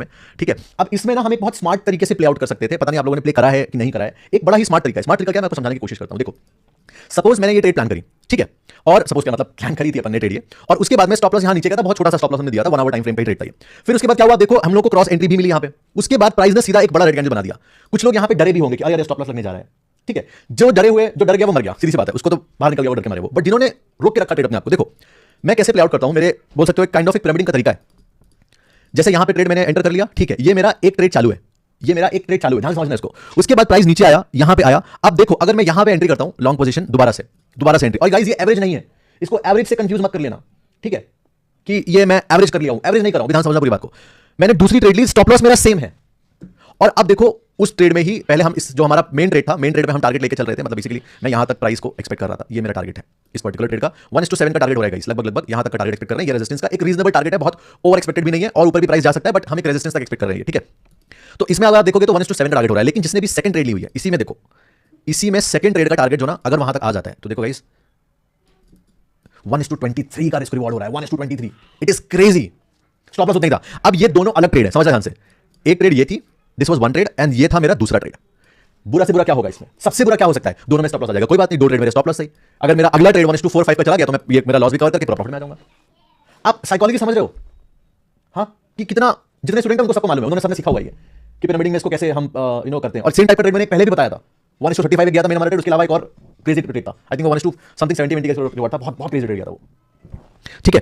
में, ठीक है। अब इसमें ना हम एक बहुत स्मार्ट तरीके से प्ले आउट कर सकते थे, पता नहीं आप लोगों ने प्ले करा है कि नहीं करा है। एक बड़ा ही स्मार्ट तरीका है। स्मार्ट तरीका क्या, मैं आपको समझाने की कोशिश करता हूं। देखो, सपोज मैंने ये ट्रेड प्लान करी, ठीक है, और सपोज क्या मतलब प्लान करी थी अपन ने ट्रेड ये, और उसके बाद में स्टॉप लॉस यहां नीचे का था, बहुत छोटा सा स्टॉप लॉस हमने दिया था, 1 आवर टाइम फ्रेम पे ट्रेड था ये। फिर उसके बाद क्या हुआ, देखो हम लोग को क्रॉस एंट्री भी मिली यहां पे। उसके बाद प्राइस ने सीधा एक बड़ा रेड कैंडल बना दिया। कुछ लोग यहां पे डरे भी होंगे कि यार स्टॉप लॉस लगने जा रहा है, ठीक है। जो डरे हुए, जो डर गया वो मर गया, सीधी सी बात है, उसको तो बाहर निकल गया वो डर के मारे वो। बट जिन्होंने रोक के रखा ट्रेड अपने आपको, देखो मैं कैसे प्ले आउट करता हूं, मेरे बोल सकते हो एक काइंड ऑफ एक पिरामिडिंग का तरीका है। जैसे यहां पे ट्रेड मैंने एंटर कर लिया, ठीक है, ये मेरा एक ट्रेड चालू है, ये मेरा एक ट्रेड चालू है, ध्यान से समझना इसको। उसके बाद प्राइस नीचे आया, यहां पे आया। अब देखो अगर मैं यहां पे एंट्री करता हूं लॉन्ग पोजीशन, दोबारा से एंट्री, और गाइस ये एवरेज नहीं है, इसको एवरेज से कंफ्यूज मत कर लेना, ठीक है, कि ये मैं एवरेज कर लिया हूं, एवरेज नहीं कर रहा हूं, ध्यान समझना पूरी बात को। मैंने दूसरी ट्रेड ली, स्टॉप लॉस मेरा सेम है, और अब देखो उस ट्रेड में ही पहले हम इस जो हमारा मेन ट्रेड था, मेन ट्रेड में हम टारगेट लेके चल रहे थे, मतलब बेसिकली मैं यहां तक प्राइस को एक्सपेक्ट कर रहा था, ये मेरा टारगेट है इस पर्टिकुलर ट्रेड का 1:7 का टारगेट हो जाएगा, लगभग यहां तक का टारगेट एक्सपेक्ट कर रहे हैं। ये रेजिस्टेंस का एक रीजनेबल टारगेट है, बहुत ओवर एक्सपेक्टेड भी नहीं है, और ऊपर भी प्राइस जा सकता है, बट हम एक रेजिस्टेंस तक एक्सपेक्ट कर रहे हैं, ठीक है। तो इसमें अगर आप देखोगे तो 1:7 का टारगेट हो रहा है, लेकिन जिसने भी सेकंड ट्रेड ली हुई है, इसी में देखो, इसी में सेकंड ट्रेड का टारगेट जो ना अगर वहां तक आ जाता है तो देखो गाइस 1:23 का रिस्क रिवॉर्ड हो रहा है, 1:23, it is crazy. Stop loss उतना ही था। अब ये दोनों अलग ट्रेड है, समझना ध्यान से। एक ट्रेड ये थी, this was one trade, and ये था मेरा दूसरा ट्रेड। बुरा से बुरा क्या होगा इसमें, सबसे बुरा क्या हो सकता है, दोनों में स्टॉप लॉस आ जाएगा, कोई बात नहीं, दो ट्रेड मेरे स्टॉप लॉस सही। अगर मेरा अगला ट्रेड 1:45 पे चला गया तो मैं ये मेरा लॉस भी कवर करके पूरा प्रॉफिट में आ जाऊंगा। आप साइकोलॉजी समझ रहे हो, हाँ, कि कितना, जितने स्टूडेंट हैं उनको सबको मालूम है, उन्होंने सबने सीखा हुआ है कि पिरामिडिंग में इसको कैसे हम करते हैं। और सेम टाइप का ट्रेड मैंने पहले भी बताया था, 1:35 गया था मेरा ट्रेड, उसके अलावा एक और क्रेजी ट्रेड था, आई थिंक वो 1:70 का रिवॉर्ड था, बहुत क्रेजी ट्रेड गया था वो, ठीक है।